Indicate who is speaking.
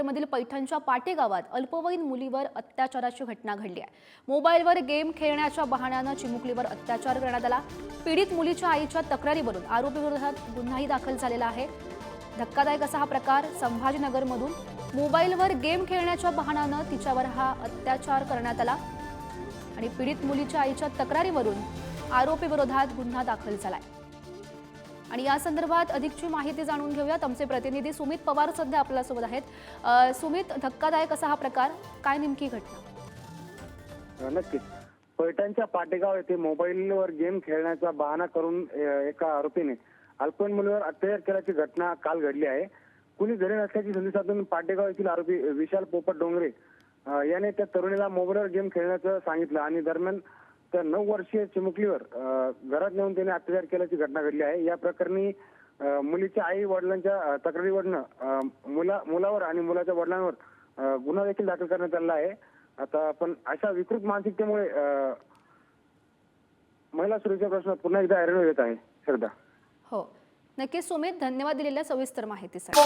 Speaker 1: मधील पैठणच्या पाटे गावात अल्पवयीन मुलीवर अत्याचाराची घटना घडली आहे। मोबाईलवर गेम खेळण्याच्या बहाण्याने चिमुकलीवर अत्याचार करण्यात आला। पीडित मुलीच्या आईच्या तक्रारीवरून आरोपीविरोधात गुन्हाही दाखल झालेला आहे। धक्कादायक असा हा प्रकार संभाजीनगरमधून मोबाईलवर गेम खेळण्याच्या बहाण्याने तिच्यावर हा अत्याचार करण्यात आला आणि पीडित मुलीच्या आईच्या तक्रारीवरून आरोपीविरोधात गुन्हा दाखल झालाय। आणि या संदर्भात अधिकची माहिती जाणून घेऊयात। आमचे प्रतिनिधी सुमित पवार सध्या आपल्या सोबत आहेत। सुमित, धक्कादायक असा हा प्रकार, काय नेमकी घटना?
Speaker 2: नक्कीच पैठणच्या पाटेगाव येथे मोबाईलवर गेम खेळण्याचा बहाणा करून एका आरोपीने अल्पवयीन मुलीवर अत्याचार केल्याची घटना काल घडली आहे। कुणी घरी नसल्याची संदेशातून पाटेगाव येथील आरोपी विशाल पोपट डोंगरे याने त्या तरुणीला मोबाईलवर गेम खेळण्याचं सांगितलं आणि दरम्यान त्या 9 वर्षीय चिमुकलीवर घरात नेऊन त्याने अत्याचार केल्याची घटना घडली आहे। या प्रकरणी मुलीच्या आई वडिलांच्या तक्रारीवरनं मुलावर आणि मुलाच्या वडिलांवर गुन्हा देखील दाखल करण्यात आला आहे। आता पण अशा विकृत मानसिकतेमुळे महिला सुरक्षा प्रश्न पुन्हा एकदा ऐरणीवर येत आहे। श्रद्धा,
Speaker 1: हो, नक्कीच सुमित, धन्यवाद दिलेल्या सविस्तर माहितीसाठी।